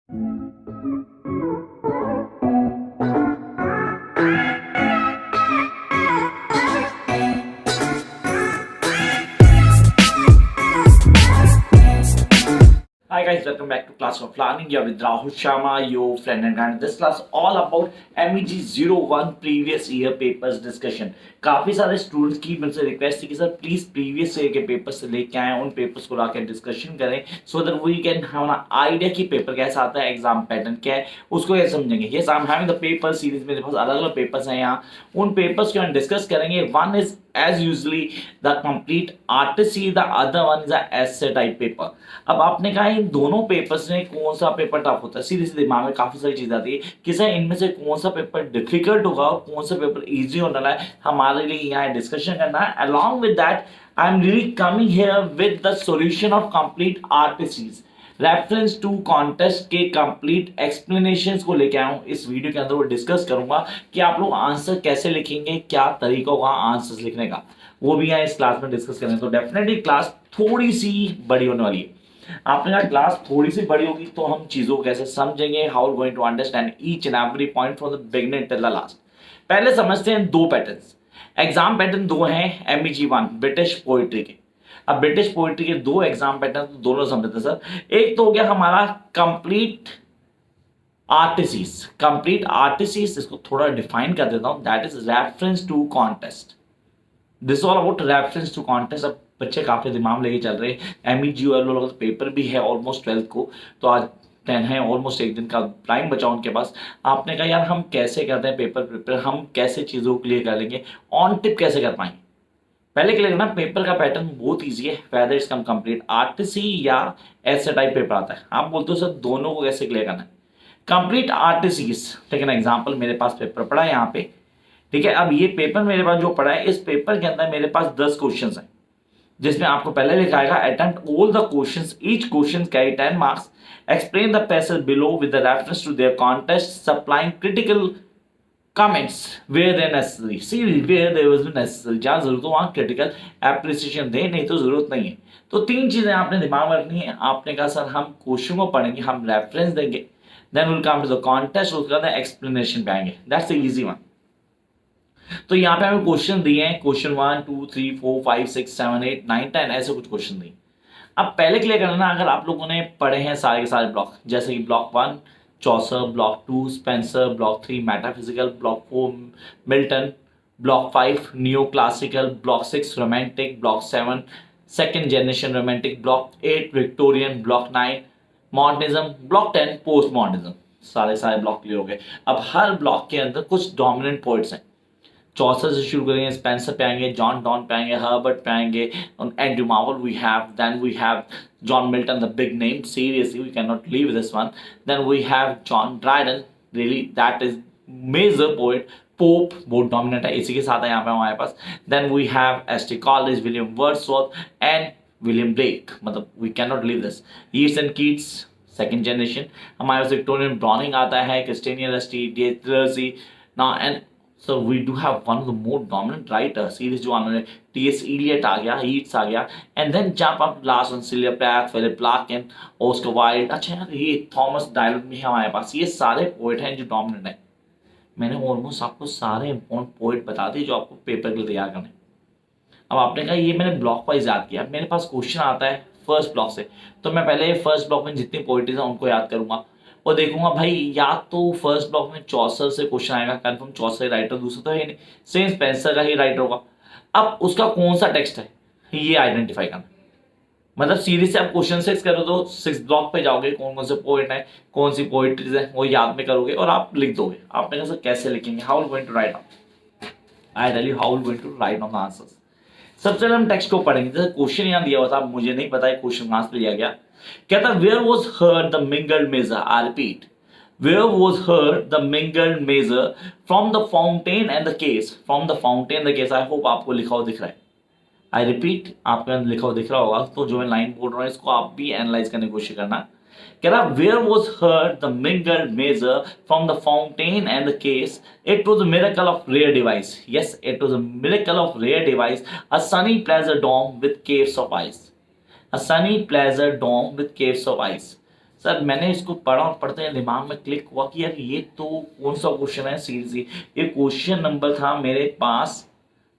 Hi guys, welcome back to Class of Planning. You're with Rahul Sharma, your friend and guide. This class all about MEG 01 previous year papers discussion. काफी सारे students की मुझसे request थी कि sir please previous year के papers लेके आए, उन पेपर्स को लाकर डिस्कशन करें so that we can have an idea कि पेपर कैसा आता है, एग्जाम पैटर्न क्या है, उसको कैसे समझेंगे. Yes, I am having the paper series. मेरे पास अलग अलग पेपर्स हैं यहाँ, उन पेपर्स को हम डिस्कस करेंगे. One is as usually the complete RTC, the other one is a essay type paper. अब आपने कहा इन दोनों पेपर्स में कौन सा पेपर टफ होता है, सीधे सीधे दिमाग में काफी सारी चीज आती है कि सर इनमें से कौन सा पेपर डिफिकल्ट होगा और कौन सा पेपर इजी होने वाला है. हमारे लिए यहाँ डिस्कशन करना है. Along with that I am really coming here with the solution of complete RTCs. Reference to contest के कंप्लीट एक्सप्लेनेशंस को लेके आया हूं. इस वीडियो के अंदर वो डिस्कस करूंगा कि आप लोग आंसर कैसे लिखेंगे, क्या तरीका होगा आंसर्स लिखने का, वो भी यहाँ इस क्लास में डिस्कस करेंगे. तो डेफिनेटली क्लास थोड़ी सी बड़ी होने वाली है. आपने कहा क्लास थोड़ी सी बड़ी होगी तो हम चीजों को कैसे समझेंगे, how going to understand each and every point from the beginning till the last. पहले समझते हैं दो पैटर्न्स. एग्जाम पैटर्न दो हैं MEG 1 ब्रिटिश पोइट्री के. अब ब्रिटिश पोइट्री के दो एग्जाम पैटर्न तो दोनों समझते हैं सर. एक तो हो गया हमारा कंप्लीट आर्टिसीज. कंप्लीट आर्टिसीज, इसको थोड़ा डिफाइन कर देता हूं. That is reference to contest. This all about reference to contest. अब बच्चे काफी दिमाग लेके चल रहे हैं. MEG वालों का पेपर भी है ऑलमोस्ट 12 को, तो आज 10 है, ऑलमोस्ट एक दिन का टाइम बचा उनके पास. आपने कहा यार हम कैसे करते हैं पेपर प्रिपेयर, हम कैसे चीजों को क्लियर कर लेंगे, ऑन टिप कैसे कर पाएंगे. पहले क्लियर करना, पेपर का पैटर्न बहुत इजी है. Whether is come complete RTC या ऐसे टाइप पेपर आता है. आप बोलते हो सर दोनों को कैसे क्लियर करना है. Complete RTC, take an example. मेरे पास पेपर पड़ा है यहाँ पे, ठीक है. अब ये पेपर मेरे पास जो पड़ा है, इस पेपर के अंदर मेरे पास 10 क्वेश्चन हैं, जिसमें आपको पहले लिखा आएगा attempt all the questions, each question carry 10 marks, explain the passage below with the reference to their contest, supplying critical comments where they necessary. See where there was necessary. जहाँ जरूरत हो वहाँ क्रिटिकल एप्रिसिएशन दे, नहीं तो जरूरत नहीं है. तो तीन चीजें आपने दिमाग में रखनी है. आपने कहा सर हम क्वेश्चन को पढ़ेंगे, हम रेफरेंस देंगे, then will come to the contest, उसके बाद एक्सप्लेनेशन पे आएंगे. That's the easy one. तो यहाँ पे हमें क्वेश्चन दिए हैं. क्वेश्चन 1 2 3 4 5 6 7 8 9 10 ऐसे कुछ क्वेश्चन दिए. अब पहले क्लियर करना, अगर आप लोगों ने पढ़े हैं सारे के सारे ब्लॉक, जैसे कि block 1 Chaucer, block 2 Spenser, block 3 metaphysical, block 4 Milton, block 5 new classical, block 6 romantic, block 7 second generation romantic, block 8 Victorian, block 9 modernism, block 10 post modernism. सारे ब्लॉक क्लियर हो गए. अब हर ब्लॉक के अंदर कुछ डोमिनेंट पोइट्स हैं. चौसर से शुरू करेंगे, स्पेंसर पे आएंगे, जॉन डॉन पे आएंगे, हर्बर्ट पे आएंगे, Andrew Marvell we have, then we have John Milton, the big name. Seriously, we cannot leave this one. Then we have John Dryden. Really, that is major poet. Pope बहुत dominant है, इसी के साथ है यहाँ पे हमारे पास. Then we have S.T. Coleridge, William Wordsworth and William Blake. मतलब we cannot leave this. Yeats and Keats, second generation. हमारे पास Victorian Browning आता है, Christina Rossetti, Deirdre. Now and so we do have one of the more dominant writers series जो आने T.S. Eliot आ गया, Yeats आ गया, and then jump up last one Sylvia Plath, Philip Larkin, Oscar Wilde. अच्छा यार ये Thomas dialogue भी है हमारे पास. ये सारे पोइट हैं जो डोमिनेंट हैं. मैंने ऑलमोस्ट आपको सारे इंपॉर्टेंट पोइट बता दिए जो आपको पेपर के लिए तैयार करने. अब आपने कहा ये मैंने ब्लॉक वाइज याद किया. मेरे पास क्वेश्चन आता है फर्स्ट ब्लॉक से, तो मैं पहले फर्स्ट ब्लॉक में जितनी पोइट्रीज हैं उनको याद करूंगा और देखूंगा भाई या तो फर्स्ट ब्लॉक में चौसर से क्वेश्चन आएगा, कंफर्म चौसर राइटर, दूसरा तो है नहीं, सेम स्पेंसर का ही राइटर होगा. अब उसका कौन सा टेक्स्ट है ये आइडेंटिफाई करना. मतलब सीरीज से आप क्वेश्चन 6 करो तो 6 ब्लॉक पे जाओगे, कौन कौन से पोइट है, कौन सी पोइट्रीज है, वो याद में करोगे और आप लिख दोगे. आपने कहा कैसे लिखेंगे, how will going to write down. I tell you how will going to write down the answers. सबसे पहले हम टेक्स्ट को पढ़ेंगे. जैसे क्वेश्चन यहाँ दिया हुआ था, मुझे नहीं पता है क्वेश्चन कहां से लिया गया. कहता where was heard the mingled measure. I repeat, where was heard the mingled measure from the fountain and the case. From the fountain and the case. I hope आपको लिखा हुआ दिख रहा है. I repeat, आपको लिखा हुआ दिख रहा होगा. तो जो मैं लाइन बोल रहा हूँ इसको आप भी एनालाइज करने की कोशिश करना. कह रहा where was heard the mingled measure from the fountain and the case. It was a miracle of rare device. Yes, it was a miracle of rare device. A sunny pleasure dome with caves of ice. A sunny pleasure dome with caves of ice. Sir मैंने इसको पढ़ा और पढ़ते हैं दिमाग में click हुआ कि यार ये तो कौन सा क्वेश्चन है सीरियसली। ये क्वेश्चन नंबर था मेरे पास,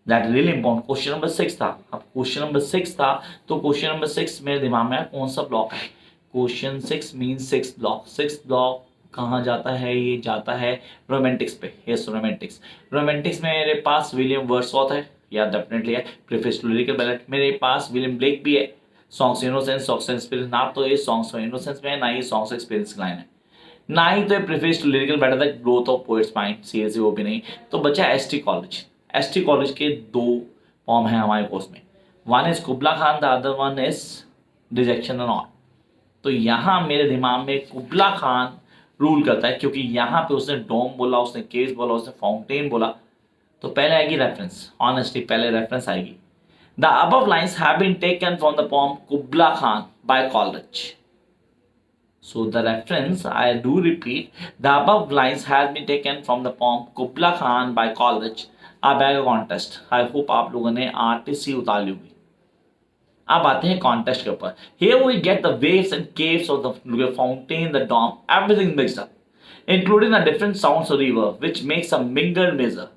that really important, question number 6 था। अब क्वेश्चन नंबर 6 था तो क्वेश्चन नंबर 6 मेरे दिमाग में कौन सा ब्लॉक है। Question 6 means 6 block. 6 ब्लॉक कहाँ जाता है? ये जाता है रोमांटिक्स पे। Yes Romantics. रोमांटिक्स में मेरे पास विलियम वर्ड्सवर्थ है, या डेफिनेटली है। प्रीफेस टू लिरिकल बैलेट मेरे पास विलियम ब्लेक भी है। सॉन्ग्स इनोसेंस, सॉन्ग्स एक्सपीरियंस, ना तो ये सॉन्ग्स इनोसेंस में है, ना ये सॉन्ग्स एक्सपीरियंस की लाइन है, ना ही तो ये preface to lyrical ballad the growth of poet's mind, seriously वो भी नहीं। तो बचा एसटी कॉलेज। एसटी कॉलेज के 2 फॉर्म है हमारे कोर्स में, one is कुबला Khan, the other one is rejection and all. तो यहाँ मेरे दिमाग में कुबला खान रूल करता है, क्योंकि यहाँ पे उसने डोम बोला, उसने केस बोला, उसने फाउंटेन बोला। तो पहले आएगी रेफरेंस, ऑनेस्टली पहले रेफरेंस आएगी। The above lines have been taken from the poem Kubla Khan by Coleridge. So the reference, I do repeat, the above lines has been taken from the poem Kubla Khan by Coleridge, A Bag Contest. I hope आप लोगों ने RTC उतार ली होगी। अब आते हैं contest के ऊपर। Here we get the waves and caves of the fountain, the dome, everything mixed up, including the different sounds of river, which makes a mingled measure.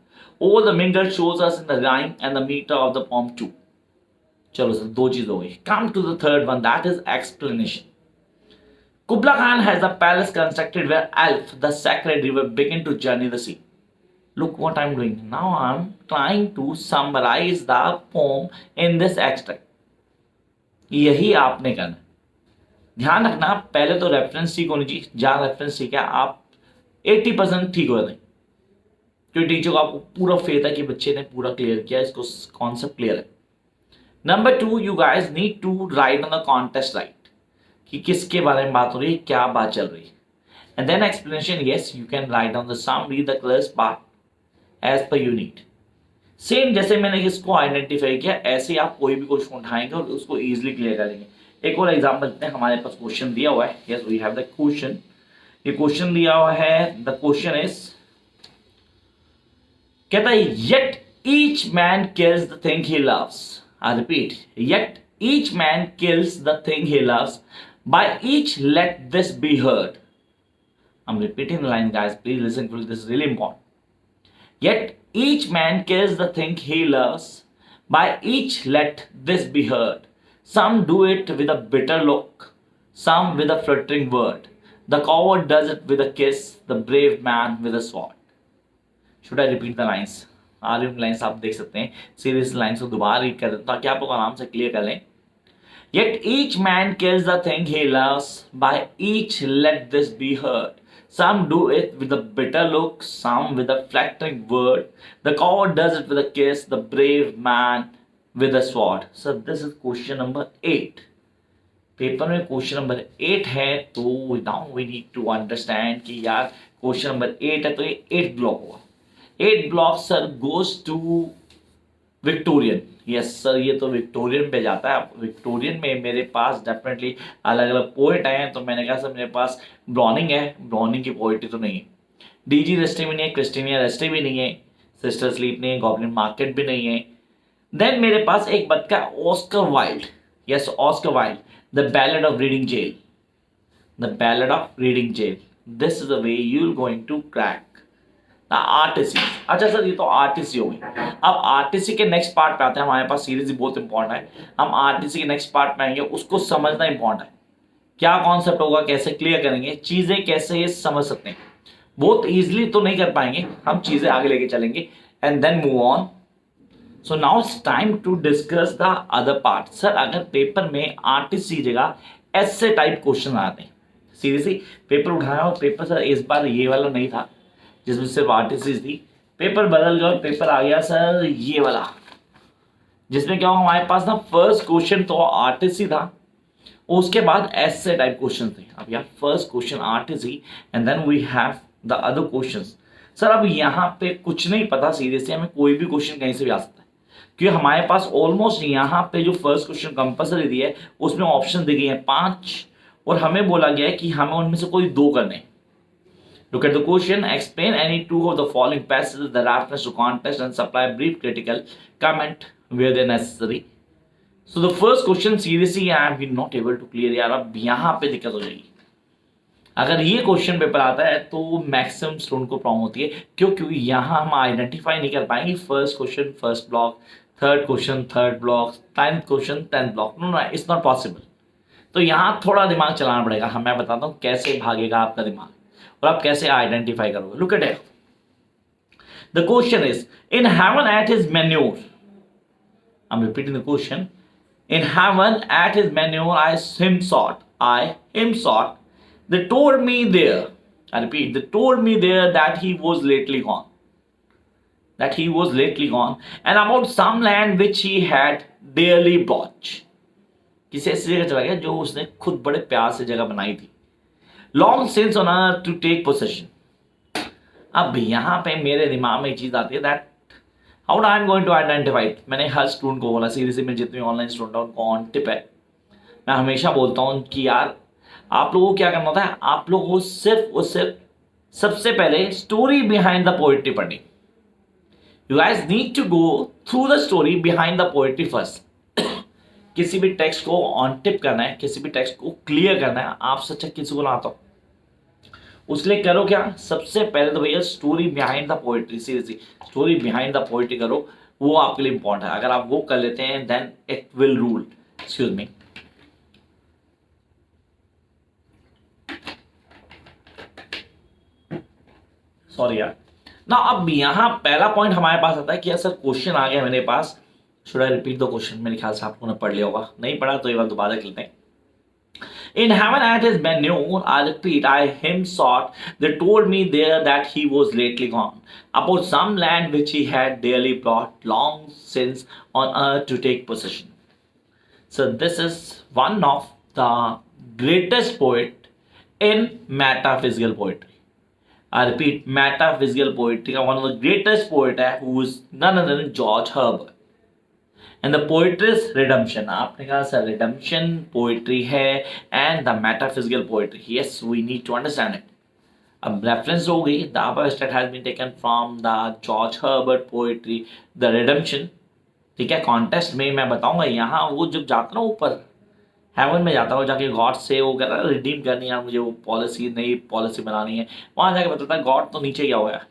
All the mingled shows us in the rhyme and the meter of the poem too. चलो sir 2 चीज हो गई। Come to the third one, that is explanation. Kubla Khan has a palace constructed where Alf, the sacred river, begin to journey the sea. Look what I'm doing. Now I'm trying to summarize the poem in this extract. यही आपने करना। ध्यान रखना पहले तो reference ठीक होनी चाहिए। जहां रेफरेंस ठीक है आप 80% ठीक हो जाए, क्योंकि टीचर को आपको पूरा फेथ है कि बच्चे ने पूरा क्लियर किया, इसको कॉन्सेप्ट क्लियर है। Number 2, you guys need to write on the contest right, कि किसके बारे में बात हो रही है, क्या बात चल रही है। And then explanation, yes you can write on the some, read the class part as per you need. Same जैसे मैंने इसको आइडेंटिफाई किया, ऐसे आप कोई भी क्वेश्चन उठाएंगे और उसको इजीली क्लियर करेंगे। एक और एग्जांपल लेते हैं। हमारे पास क्वेश्चन दिया हुआ है, yes we have the question. ये क्वेश्चन दिया हुआ है, द क्वेश्चन इज, कहता है yet each man kills the thing he loves. I repeat, yet each man kills the thing he loves, by each let this be heard. I'm repeating the line, guys, please listen to this is really important. Yet each man kills the thing he loves, by each let this be heard. Some do it with a bitter look, some with a fluttering word. The coward does it with a kiss, the brave man with a sword. Should I repeat the lines? आर्यन lines आप देख सकते हैं, serious lines को दोबारा read कर दें ताकि आप लोग आराम से क्लियर कर लें। Yet each man kills the thing he loves, by each let this be heard. Some do it with a bitter look, some with a flattering word. The coward does it with a kiss, the brave man with a sword. So this is question number 8. पेपर में question number 8 है, तो now we need to understand कि यार question number 8 है तो ये 8 block हुआ। 8 block sir goes to Victorian. Yes sir, ये तो विक्टोरियन पे जाता है। अब विक्टोरियन में मेरे पास डेफिनेटली अलग अलग पोएट आए हैं, तो मैंने कहा सर मेरे पास ब्राउनिंग है, ब्राउनिंग की पोएट्री तो नहीं है। डीजी रेस्टे भी नहीं है, क्रिस्टीनिया रेस्टे भी नहीं है, सिस्टर स्लीप नहीं है, गॉब्लिन मार्केट भी नहीं है। देन मेरे पास एक बच्चा Oscar Wilde, yes Oscar Wilde, the ballad of Reading jail, the ballad of Reading jail. This is the way you will going to crack RTC. अच्छा सर ये तो आरटीसी हो गई। अब आरटीसी के नेक्स्ट पार्ट पे आते हैं। हमारे पास सीरीज बहुत इंपॉर्टेंट है, हम आरटीसी के नेक्स्ट पार्ट में आएंगे, उसको समझना इंपॉर्टेंट है। क्या कॉन्सेप्ट होगा, कैसे क्लियर करेंगे, चीजें कैसे ये समझ सकते हैं। बहुत इजीली तो नहीं कर पाएंगे, हम चीजें आगे लेके चलेंगे and then move on. So now it's time to discuss the other part. Sir अगर पेपर में आरटीसी जगह ऐसे टाइप क्वेश्चन आते हैं, सीरियसली पेपर उठाया और पेपर सर इस बार ये वाला नहीं था जिसमें सिर्फ आरटीसी थी, पेपर बदल गया और पेपर आ गया सर ये वाला, जिसमें क्या होगा हमारे पास ना फर्स्ट क्वेश्चन तो आरटीसी था, उसके बाद ऐसे टाइप क्वेश्चन थे। अब यार first question RTC and then we have the other questions. Sir अब यहाँ पे कुछ नहीं पता, सीरियसली हमें कोई भी क्वेश्चन कहीं से भी आ सकता है, क्योंकि हमारे पास ऑलमोस्ट यहाँ पे जो फर्स्ट क्वेश्चन कंपल्सरी दिया है उसमें ऑप्शन दी गई है 5 और हमें बोला गया है कि हमें उनमें से कोई 2 करने। Look at the question. Explain any 2 of the following passages that reference to contest and supply brief critical comment where they necessary. So the first question seriously I am not able to clear यार, अब यहाँ पे दिक्कत हो जाएगी। अगर ये question paper आता है तो मैक्सिमम स्टूडेंट को प्रॉब्लम होती है। क्यों? क्योंकि यहाँ हम आइडेंटिफाई नहीं कर पाएंगे first question first block, third question third block, 10th question 10th block. No no, it's not possible. तो यहाँ थोड़ा दिमाग चलाना पड़ेगा। हम मैं बताता हूँ कैसे भागेगा आपका दिमाग और आप कैसे आइडेंटिफाई करोगे। Look at it. The question is, in heaven at his manure, I am repeating the question, in heaven at his manure I him sought. They told me there, I repeat, they told me there that he was lately gone. That he was lately gone, and about some land which he had dearly bought. किसी ऐसी जगह चला गया जो उसने खुद बड़े प्यार से जगह बनाई थी। Long since on earth to take possession. अब यहाँ पे मेरे दिमाग में एक चीज आती है that how I am going to identify it. मैंने हर स्टूडेंट को बोला, सीरियसली में जितने ऑनलाइन स्टूडेंट है उनको ऑन टिप है, मैं हमेशा बोलता हूँ कि यार आप लोगों को क्या करना होता है, आप लोगों को सिर्फ और सिर्फ सबसे पहले स्टोरी बिहाइंड द पोएट्री पढ़नी। You guys need to go through the story behind the poetry first. किसी भी टेक्स्ट को ऑन टिप करना है, किसी भी टेक्स्ट को क्लियर करना है, आप सच्चा किसी को ना आता हो उसके लिए करो क्या, सबसे पहले तो भैया story behind the poetry, seriously story behind the poetry करो, वो आपके लिए इंपॉर्टेंट है। अगर आप वो कर लेते हैं then it will rule. Excuse me, sorry यार ना। अब यहाँ पहला पॉइंट हमारे पास आता है कि यार सर क्वेश्चन आ गया मेरे पास, should I repeat the question. मेरे ख्याल से आप लोगों ने पढ़ लिया होगा, नहीं पढ़ा तो एक बार दोबारा कर लेते हैं। In heaven at his manure, I repeat, I him sought. They told me there that he was lately gone, about some land which he had dearly bought long since on earth to take possession. So this is one of the greatest poet in metaphysical poetry. I repeat, metaphysical poetry. One of the greatest poet who is none other than George Herbert. And the poetry's redemption. आपने कहा sir redemption poetry है and the metaphysical poetry, yes we need to understand it. अब reference हो गई, the above extract has been taken from the George Herbert poetry the redemption. ठीक है, contest में मैं बताऊंगा यहाँ वो जब जाता ना ऊपर हेवन में जाता है, जाके गॉड से वो कह रहा है रिडीम करनी है मुझे, वो पॉलिसी नई पॉलिसी बनानी है, वहां जाके बताता है गॉड तो नीचे गया हुआ है।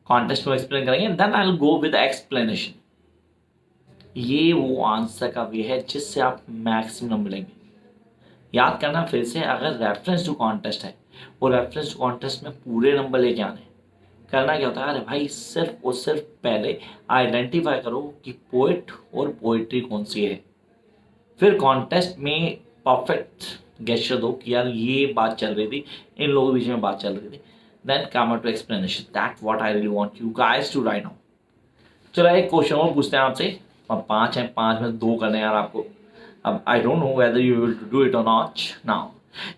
कॉन्टेस्ट में एक्सप्लेन करेंगे, then I will go with explanation. ये वो आंसर का वे है जिससे आप मैक्सिमम मिलेंगे। याद करना फिर से, अगर रेफरेंस टू कॉन्टेस्ट है वो रेफरेंस टू कॉन्टेस्ट में पूरे नंबर लेके आने। करना क्या होता है, अरे भाई सिर्फ और सिर्फ पहले आइडेंटिफाई करो कि पोएट और पोएट्री कौन सी है, फिर कॉन्टेस्ट में परफेक्ट गेस्चर दो कि यार ये बात चल रही थी, इन लोगों के बीच में बात चल रही थी, then come to explanation. That what I really want you guys to write now. चलो एक क्वेश्चन और पूछते हैं आपसे। अब 5 हैं, 5 में 2 करने यार आपको। अब I don't know whether you will do it और नॉट नाउ।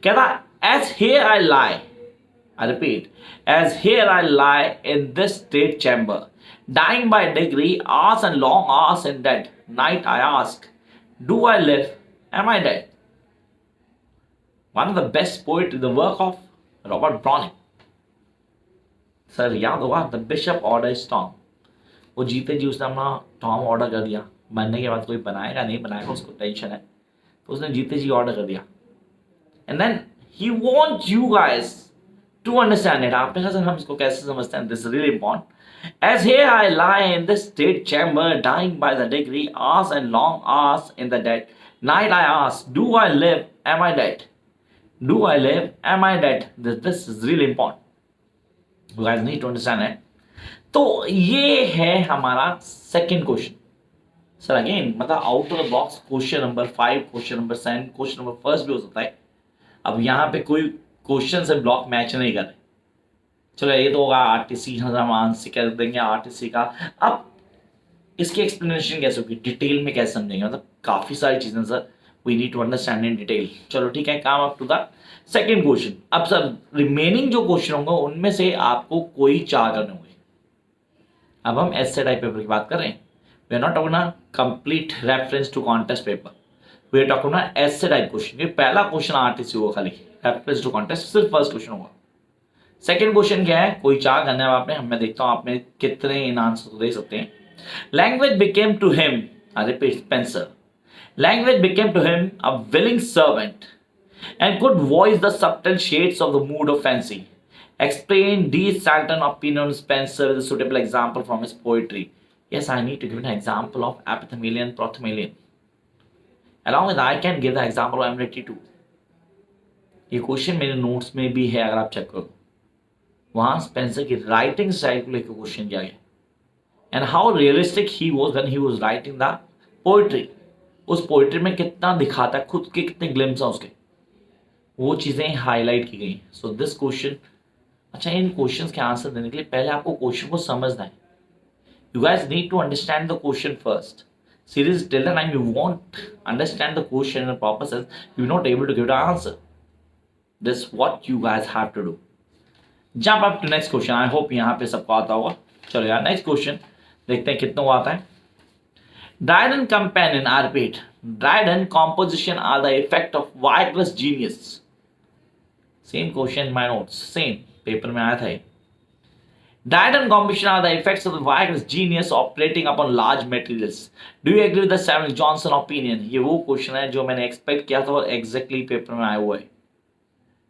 कहता as here I lie, I repeat, as here I lie in this state chamber, dying by degree, hours and long hours in dead night I ask, do I live, am I dead? One of the best poetry, the work of Robert Browning. Sir याद होगा, the bishop order Tom. वो जीते जी उसने अपना Tom order कर दिया, मरने के बाद कोई बनाएगा नहीं बनाएगा उसको टेंशन है, तो उसने जीते जी ऑर्डर कर दिया। And then he want you guys to understand it. आपने कहा सर हम इसको कैसे समझते हैं, this is really important. As here I lie in this state chamber, dying by the degree, hours and long hours in the dead night I ask, do I live, am I dead? Do I live, am I dead? This is really important, you guys need to understand it. तो ये है हमारा second question. Sir again मतलब out of the box question number 5, question number 7, question number first भी हो सकता है। अब यहाँ पे कोई क्वेश्चन से ब्लॉक मैच नहीं कर रहे। चलो ये तो होगा आरटीसी, हम आंसर कर देंगे आरटीसी का। अब इसकी एक्सप्लेनेशन कैसे होगी, डिटेल में कैसे समझेंगे, मतलब काफी सारी चीजें sir we need to understand in detail. चलो ठीक है, come up to the second question. अब सर रिमेनिंग जो क्वेश्चन होंगे उनमें से आपको कोई 4 करने होंगे। अब हम ऐसे टाइप पेपर की बात कर रहे हैं, we are not talking complete reference to contest paper, we are talking ऐसे टाइप क्वेश्चन। पहला क्वेश्चन आरटीसी होगा, खाली रेफरेंस टू कॉन्टेस्ट सिर्फ फर्स्ट क्वेश्चन होगा। सेकंड क्वेश्चन क्या है, कोई 4 करना है आपने, मैं देखता हूं आपने कितने इन आंसर दे सकते हैं। Language became to him, I repeat Spenser, language became to him a willing servant, and could voice the subtle shades of the mood of fancy. Explain these certain opinions Spencer with a suitable example from his poetry. Yes, I need to give an example of epithamelion, prothemelion. Along with I can give the example of amenity too. ये question मेरे notes में भी है, अगर आप check करो वहां Spencer की राइटिंग स्टाइल को लेकर क्वेश्चन किया गया and how realistic he was when he was writing the poetry. उस पोएट्री में कितना दिखाता है खुद के, कितने ग्लिम्स हैं उसके, वो चीजें हाईलाइट की गई. सो दिस क्वेश्चन, अच्छा इन क्वेश्चंस के आंसर देने के लिए पहले आपको क्वेश्चन को समझना है. You guys need to understand the question first. Series till the time you won't understand the question in a proper sense, you're not able to give the answer. This is what you guys have to do. Jump up to next question. I hope यहाँ पे सबको आता होगा. चलो यार next question देखते हैं कितना आता है. Dryden companion are repeat. Dryden composition are the effect of vigorous genius. Same question in my notes. Same paper में आया था ये. Dryden composition are the effects of the vigorous genius operating upon large materials. Do you agree with the Samuel Johnson opinion? ये वो question है जो मैंने expect किया था और एग्जैक्टली पेपर में आया हुआ है.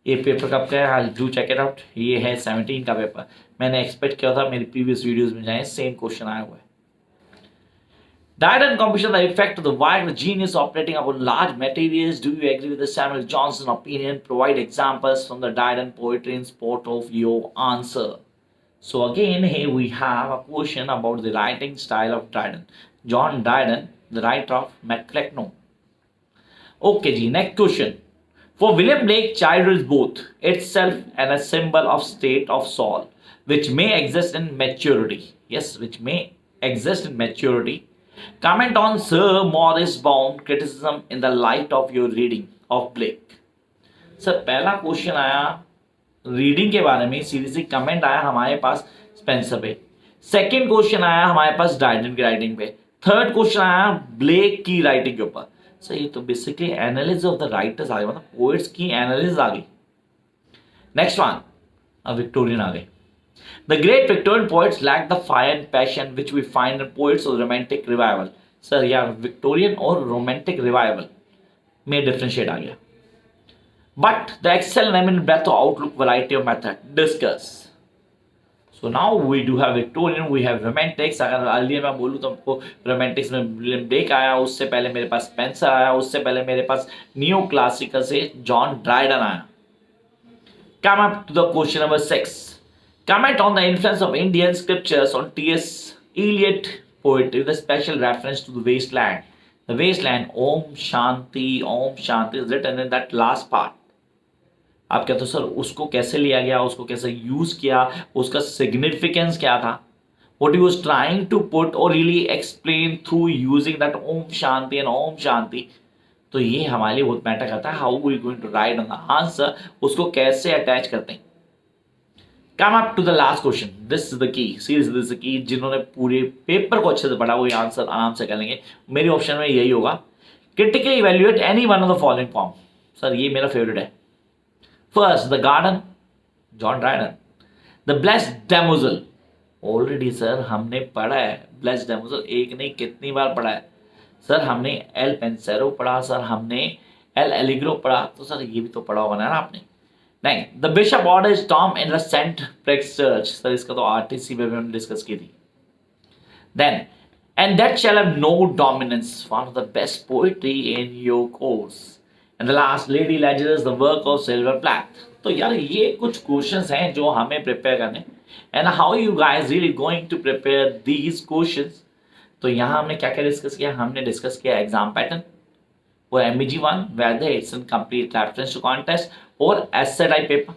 ये पेपर कब का है? I do check it out. ये है 17 का पेपर. मैंने एक्सपेक्ट किया था, मेरी प्रीवियस वीडियोस में जाए सेम क्वेश्चन आया हुआ है. Dryden composition the effect of the vigorous genius operating upon large materials. Do you agree with the Samuel Johnson opinion? Provide examples from the Dryden poetry in support of your answer. So again here we have a question about the writing style of Dryden. John Dryden, the writer of Maclecknoe. Okay जी, next question. For William Blake, childhood is both itself and a symbol of state of soul, which may exist in maturity. Yes, which may exist in maturity. Comment on Sir Maurice Bound criticism in the light of your reading of Blake. Sir, पहला question आया reading के बारे में, series comment आया हमारे पास Spenser पे. Second question आया हमारे पास ड्राइडन की राइटिंग पे. थर्ड क्वेश्चन आया ब्लेक की राइटिंग के ऊपर. सो ये तो basically analysis of the writers आ गई, मतलब पोएट्स की एनालिसिस आ गई. नेक्स्ट वन, अब विक्टोरियन आ गई. The great Victorian poets lack the fire and passion which we find in poets of romantic revival. Sir यार विक्टोरियन और रोमांटिक रिवाइवल में डिफरेंशिएट आ गया. But the excel in breadth of outlook, variety of method. Discuss. So now we do have Victorian, we have romantics. अगर earlier मैं बोलूँ तो आपको romantics में विलियम ब्लेक आया, उससे पहले मेरे पास स्पेंसर आया, उससे पहले मेरे पास न्यू क्लासिकल से जॉन ड्राइडन आया. Come up to the question number 6. Comment on the influence of Indian scriptures on T.S. Eliot poetry with a special reference to the wasteland. The wasteland, Om Shanti is written in that last part. आप कहते हो sir उसको कैसे लिया गया, उसको कैसे use किया, उसका सिग्निफिकेंस क्या था, what he was trying to put और really explain through using that Om Shanti and Om Shanti. तो ये हमारे लिए बहुत मैटर करता है. How we going to write on the answer, उसको कैसे अटैच करते हैं. Come up to the last question. This is the key, seriously this is the key. जिन्होंने पूरे पेपर को अच्छे से पढ़ा वो ये आंसर आराम से कर लेंगे. मेरी ऑप्शन में यही होगा. Critically evaluate any one of the following form. Sir ये मेरा फेवरेट है. First, The Garden, John Dryden. The Blessed Damozel. Already sir हमने पढ़ा है Blessed Damozel, एक नहीं कितनी बार पढ़ा है सर. हमने एल पेंसेरो पढ़ा, सर हमने एल एलिग्रो पढ़ा, तो सर ये भी तो पढ़ा होगा ना आपने. नहीं, the bishop orders tomb in the saint Praxed's church. Sir इसका तो आरटीसी में भी हमने डिस्कस की थी. Then and that shall have no dominance, one of the best poetry in your course. And the last, Lady Ledger's The Work of Silver Plath. तो यार ये कुछ क्वेश्चंस हैं जो हमें प्रिपेयर करने. And how you guys really going to prepare these questions. तो यहाँ हमने क्या क्या डिस्कस किया. हमने डिस्कस किया एग्जाम पैटर्न और MEG1 whether it's in complete reference to contest और essay type paper.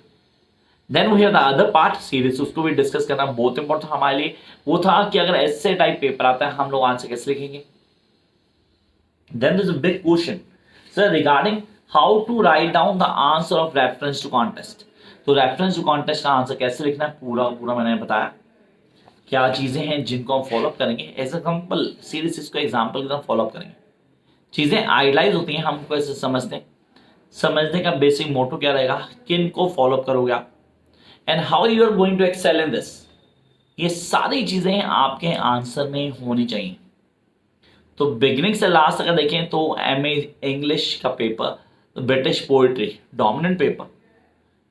Then we have the other part series, उसको भी डिस्कस करना बहुत इंपॉर्टेंट हमारे लिए. वो था कि अगर essay टाइप पेपर आता है हम लोग आंसर कैसे लिखेंगे. Then there is a big question sir regarding how to write down the answer of reference to contest. तो रेफरेंस टू कॉन्टेस्ट का आंसर कैसे लिखना है पूरा मैंने बताया. क्या चीजें हैं जिनको हम फॉलोअप करेंगे. एज एग्जाम्पल सीरीज इसको एग्जाम्पल की तरह फॉलोअप करेंगे. चीजें आइडलाइज होती हैं, हम कैसे समझते हैं. समझने का बेसिक मोटो क्या रहेगा, किन को फॉलोअप करोगे आप and how you are going to excel in this. ये सारी चीजें आपके आंसर में होनी चाहिए. तो बिगिनिंग से लास्ट अगर देखें तो MA इंग्लिश का paper British poetry dominant paper,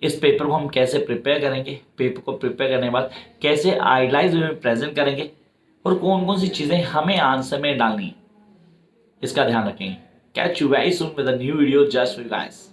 इस पेपर को हम कैसे प्रिपेयर करेंगे, पेपर को प्रिपेयर करने के बाद कैसे आइडियलाइज वे में प्रेजेंट करेंगे और कौन कौन सी चीज़ें हमें आंसर में डालनी है, इसका ध्यान रखेंगे। Catch you very soon with a new video just for you guys.